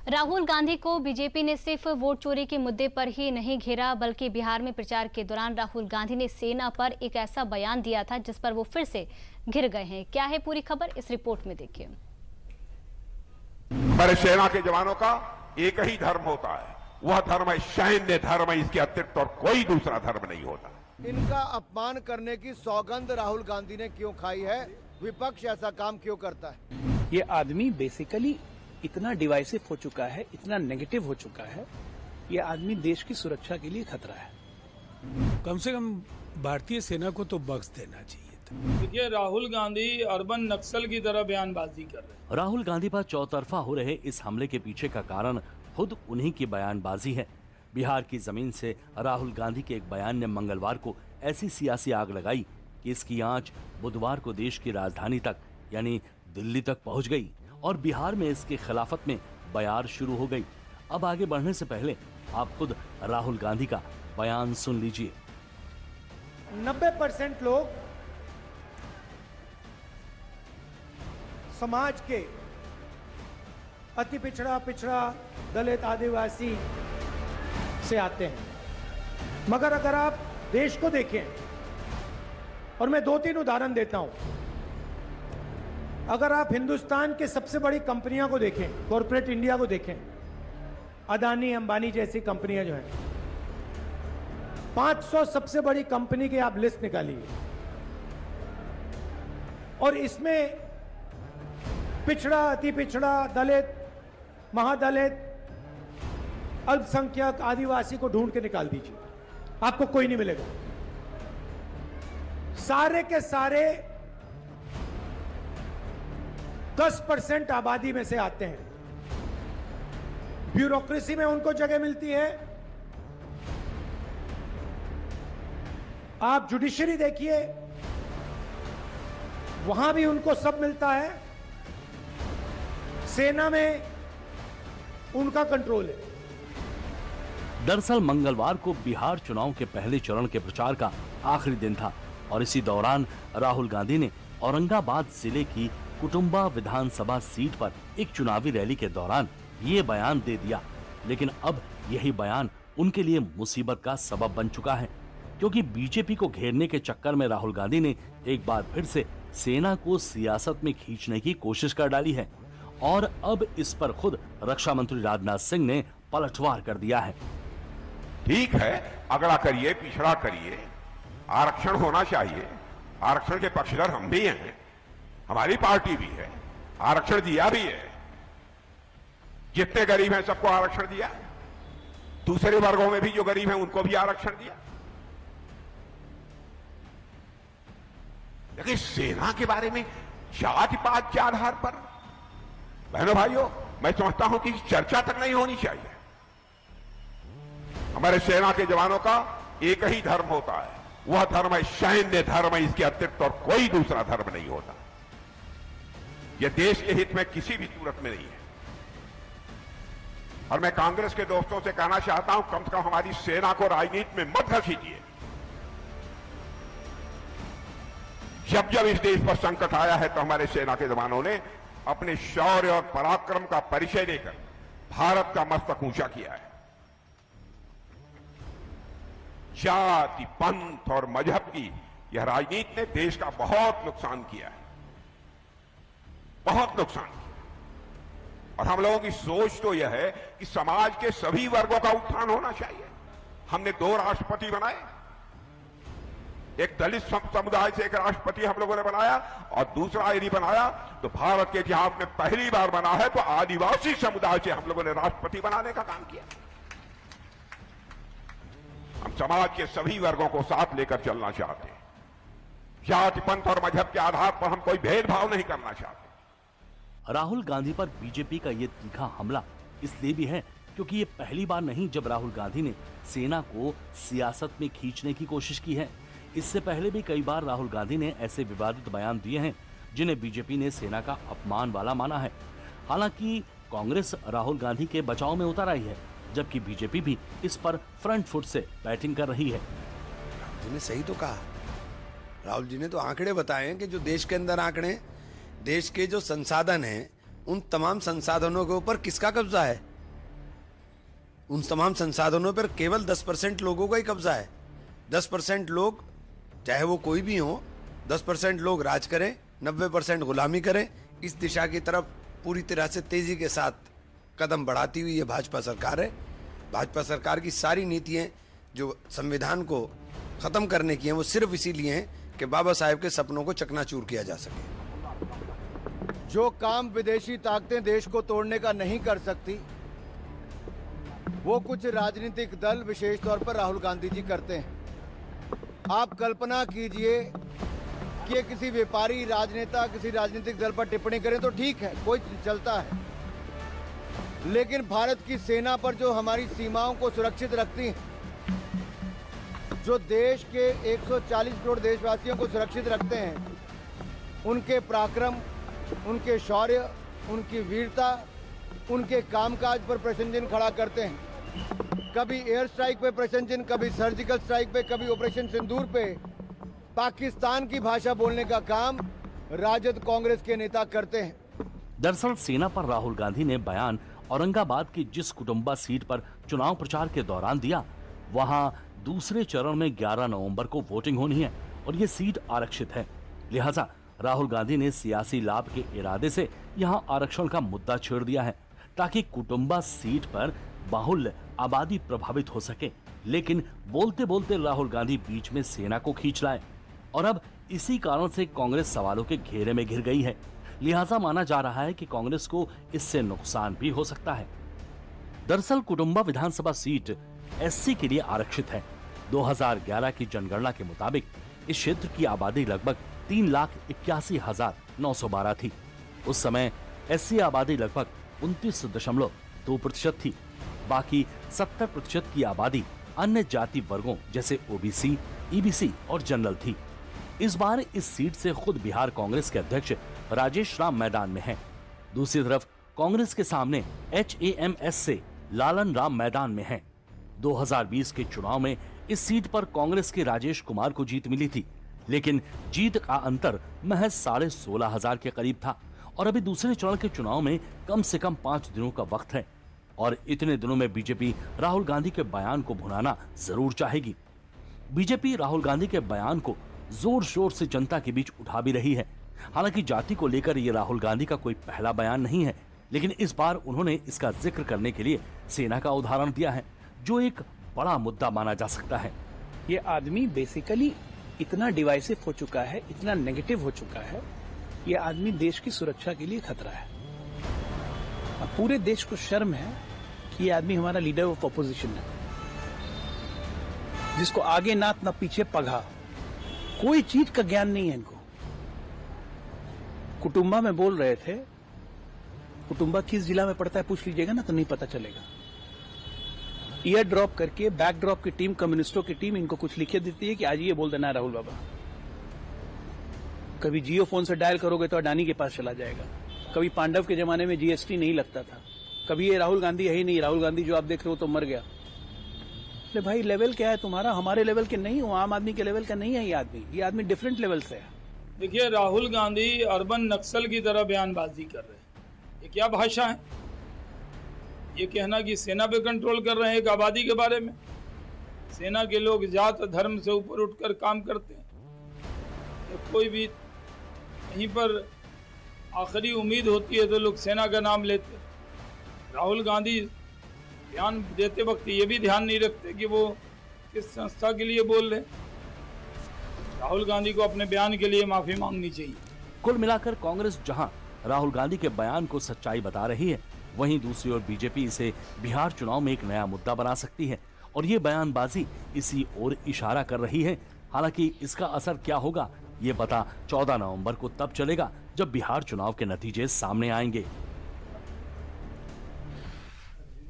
राहुल गांधी को बीजेपी ने सिर्फ वोट चोरी के मुद्दे पर ही नहीं घेरा, बल्कि बिहार में प्रचार के दौरान राहुल गांधी ने सेना पर एक ऐसा बयान दिया था जिस पर वो फिर से घिर गए हैं। क्या है पूरी खबर, इस रिपोर्ट में देखिए। हमारे सेना के जवानों का एक ही धर्म होता है, वह धर्म है सैन्य धर्म है। इसके अतिरिक्त और कोई दूसरा धर्म नहीं होता। इनका अपमान करने की सौगंध राहुल गांधी ने क्यों खाई है? विपक्ष ऐसा काम क्यों करता है? ये आदमी बेसिकली इतना डिवाइसिव हो चुका है, इतना नेगेटिव हो चुका है, ये आदमी देश की सुरक्षा के लिए खतरा है। कम से कम भारतीय सेना को तो बख्श देना चाहिए था। देखिए, राहुल गांधी अर्बन नक्सल की तरह बयानबाजी कर रहे हैं। राहुल गांधी पर चौतरफा हो रहे इस हमले के पीछे का कारण खुद उन्हीं की बयानबाजी है। बिहार की जमीन से राहुल गांधी के एक बयान ने मंगलवार को ऐसी सियासी आग लगाई कि इसकी आंच बुधवार को देश की राजधानी तक यानी दिल्ली तक पहुंच गई और बिहार में इसके खिलाफत में बयार शुरू हो गई। अब आगे बढ़ने से पहले आप खुद राहुल गांधी का बयान सुन लीजिए। 90% लोग समाज के अति पिछड़ा दलित आदिवासी से आते हैं, मगर अगर आप देश को देखें, और मैं 2-3 उदाहरण देता हूं। अगर आप हिंदुस्तान के सबसे बड़ी कंपनियों को देखें, कॉर्पोरेट इंडिया को देखें, अदानी अंबानी जैसी कंपनियां जो हैं, 500 सबसे बड़ी कंपनी की आप लिस्ट निकालिए और इसमें पिछड़ा, अति पिछड़ा, दलित, महादलित, अल्पसंख्यक, आदिवासी को ढूंढ के निकाल दीजिए, आपको कोई नहीं मिलेगा। सारे के सारे 10% आबादी में से आते हैं। ब्यूरोक्रेसी में उनको जगह मिलती है। आप जुडिशरी देखिए, वहां भी उनको सब मिलता है। सेना में उनका कंट्रोल है। दरअसल मंगलवार को बिहार चुनाव के पहले चरण के प्रचार का आखिरी दिन था और इसी दौरान राहुल गांधी ने औरंगाबाद जिले की कुटुंबा विधानसभा सीट पर एक चुनावी रैली के दौरान ये बयान दे दिया। लेकिन अब यही बयान उनके लिए मुसीबत का सबब बन चुका है, क्योंकि बीजेपी को घेरने के चक्कर में राहुल गांधी ने एक बार फिर से सेना को सियासत में खींचने की कोशिश कर डाली है और अब इस पर खुद रक्षा मंत्री राजनाथ सिंह ने पलटवार कर दिया है। ठीक है, अगड़ा करिए, पिछड़ा करिए, आरक्षण होना चाहिए। आरक्षण के पक्षधर हम भी हैं, हमारी पार्टी भी है, आरक्षण दिया भी है। जितने गरीब हैं सबको आरक्षण दिया, दूसरे वर्गों में भी जो गरीब हैं उनको भी आरक्षण दिया। लेकिन सेना के बारे में जाति पात के आधार पर, बहनों भाइयों, मैं समझता हूं कि चर्चा तक नहीं होनी चाहिए। हमारे सेना के जवानों का एक ही धर्म होता है, वह धर्म है सैन्य धर्म है। इसके अतिरिक्त और कोई दूसरा धर्म नहीं होता। यह देश के हित में किसी भी सूरत में नहीं है। और मैं कांग्रेस के दोस्तों से कहना चाहता हूं, कम से कम हमारी सेना को राजनीति में मत घसीटिए। जब जब इस देश पर संकट आया है तो हमारे सेना के जवानों ने अपने शौर्य और पराक्रम का परिचय देकर भारत का मस्तक ऊंचा किया है। जाति, पंथ और मजहब की यह राजनीति ने देश का बहुत नुकसान किया है, बहुत नुकसान किया। और हम लोगों की सोच तो यह है कि समाज के सभी वर्गों का उत्थान होना चाहिए। हमने 2 राष्ट्रपति बनाए, एक दलित समुदाय से एक राष्ट्रपति हम लोगों ने बनाया और दूसरा यदि बनाया तो भारत के इतिहास में पहली बार बना है तो आदिवासी समुदाय से हम लोगों ने राष्ट्रपति बनाने का काम किया। हम समाज के सभी वर्गों को साथ लेकर चलना चाहते हैं। जाति, पंथ और मजहब के आधार पर हम कोई भेदभाव नहीं करना चाहते। राहुल गांधी पर बीजेपी का ये तीखा हमला इसलिए भी है क्योंकि ये पहली बार नहीं जब राहुल गांधी ने सेना को सियासत में खींचने की कोशिश की है। इससे पहले भी कई बार राहुल गांधी ने ऐसे विवादित बयान दिए हैं जिन्हें बीजेपी ने सेना का अपमान वाला माना है। हालांकि कांग्रेस राहुल गांधी के बचाव में उतर आई है, जबकि बीजेपी भी इस पर फ्रंट फुट से बैटिंग कर रही है। राहुल जी ने सही तो कहा। राहुल जी ने तो आंकड़े बताए हैं कि जो देश के अंदर आंकड़े, देश के जो संसाधन हैं, उन तमाम संसाधनों के ऊपर किसका कब्जा है? उन तमाम संसाधनों पर केवल 10% लोगों का ही कब्जा है। 10% लोग, चाहे वो कोई भी हो, 10% लोग राज करें, 90% गुलामी करें। इस दिशा की तरफ पूरी तरह से तेजी के साथ कदम बढ़ाती हुई ये भाजपा सरकार है। भाजपा सरकार की सारी नीतियां जो संविधान को खत्म करने की हैं, वो सिर्फ इसीलिए हैं कि बाबा साहेब के सपनों को चकनाचूर किया जा सके। जो काम विदेशी ताकतें देश को तोड़ने का नहीं कर सकती, वो कुछ राजनीतिक दल, विशेष तौर पर राहुल गांधी जी करते हैं। आप कल्पना कीजिए कि किसी व्यापारी, राजनेता किसी राजनीतिक दल पर टिप्पणी करें तो ठीक है, कोई चलता है, लेकिन भारत की सेना पर जो हमारी सीमाओं को सुरक्षित रखती है, जो देश के 140 करोड़ देशवासियों को सुरक्षित रखते हैं, उनके पराक्रम, उनके शौर्य, उनकी वीरता, उनके कामकाज पर प्रश्न चिन्ह खड़ा करते हैं। कभी एयर स्ट्राइक पे प्रश्न चिन्ह, कभी सर्जिकल स्ट्राइक पे, कभी ऑपरेशन सिंदूर पे पाकिस्तान की भाषा बोलने का काम राजद कांग्रेस के नेता करते हैं। दरअसल सेना पर राहुल गांधी ने बयान औरंगाबाद की जिस कुटुंबा सीट पर चुनाव प्रचार के दौरान दिया, वहां दूसरे चरण में 11 नवंबर को वोटिंग होनी है और ये सीट आरक्षित है। लिहाजा राहुल गांधी ने सियासी लाभ के इरादे से यहां आरक्षण का मुद्दा छेड़ दिया है ताकि कुटुंबा सीट पर बाहुल्य आबादी प्रभावित हो सके। लेकिन बोलते बोलते राहुल गांधी बीच में सेना को खींच लाए और अब इसी कारण से कांग्रेस सवालों के घेरे में घिर गई है। लिहाजा माना जा रहा है कि कांग्रेस को इससे नुकसान भी हो सकता है। दरअसल कुटुंबा विधानसभा सीट एससी के लिए आरक्षित है। 2011 की जनगणना के मुताबिक इस क्षेत्र की आबादी लगभग 3,81,912 थी। उस समय एससी आबादी लगभग 29.2% थी। बाकी 70% की आबादी अन्य जाति वर्गों जैसे ओबीसी, ईबीसी और जनरल थी। इस बार इस सीट से खुद बिहार कांग्रेस के अध्यक्ष राजेश राम मैदान में हैं। दूसरी तरफ कांग्रेस के सामने HAMS से लालन राम मैदान में हैं। 2020 के चुनाव में इस सीट पर कांग्रेस के राजेश कुमार को जीत मिली थी, लेकिन जीत का अंतर महज 16,500 के करीब था और अभी दूसरे चरण के चुनाव में कम से कम 5 दिनों का वक्त है और इतने दिनों में बीजेपी राहुल गांधी के बयान को भुनाना जरूर चाहेगी। बीजेपी राहुल गांधी के बयान को जोर शोर से जनता के बीच उठा भी रही है। हालांकि जाति को लेकर ये राहुल गांधी का कोई पहला बयान नहीं है, लेकिन इस बार उन्होंने इसका जिक्र करने के लिए सेना का उदाहरण दिया है, जो एक बड़ा मुद्दा माना जा सकता है। ये आदमी बेसिकली इतना डिवाइसिव हो चुका है, इतना नेगेटिव हो चुका है, ये आदमी देश की सुरक्षा के लिए खतरा है। अब पूरे देश को शर्म है कि ये आदमी हमारा लीडर ऑफ ऑपोजिशन है, जिसको आगे नात ना पीछे पगहा, कोई चीज का ज्ञान नहीं है इनको। कुटुंबा में बोल रहे थे, कुटुंबा किस जिला में पड़ता है पूछ लीजिएगा ना तो नहीं पता चलेगा। ईयर ड्रॉप करके बैक ड्रॉप की टीम, कम्युनिस्टों की टीम इनको कुछ लिखे देती है कि आज ये बोल देना है राहुल बाबा। कभी जियो फोन से डायल करोगे तो अडानी के पास चला जाएगा। कभी पांडव के जमाने में जीएसटी नहीं लगता था। कभी ये राहुल गांधी है ही नहीं, राहुल गांधी जो आप देख रहे हो तो मर गया। अरे भाई लेवल क्या है तुम्हारा? हमारे लेवल के नहीं हो, आम आदमी के लेवल का नहीं है ये आदमी डिफरेंट लेवल से है। देखिए, राहुल गांधी अर्बन नक्सल की तरह बयानबाजी कर रहे हैं। ये क्या भाषा है? ये कहना कि सेना पे कंट्रोल कर रहे हैं एक आबादी के बारे में। सेना के लोग जात धर्म से ऊपर उठकर काम करते हैं। तो कोई भी कहीं पर आखिरी उम्मीद होती है तो लोग सेना का नाम लेते हैं। राहुल गांधी बयान देते वक्त ये भी ध्यान नहीं रखते कि वो किस संस्था के लिए बोल रहे हैं। राहुल गांधी को अपने बयान के लिए माफी मांगनी चाहिए। कुल मिलाकर कांग्रेस जहां राहुल गांधी के बयान को सच्चाई बता रही है, वहीं दूसरी ओर बीजेपी इसे बिहार चुनाव में एक नया मुद्दा बना सकती है और ये बयानबाजी इसी ओर इशारा कर रही है। हालांकि इसका असर क्या होगा ये पता 14 नवंबर को तब चलेगा जब बिहार चुनाव के नतीजे सामने आएंगे।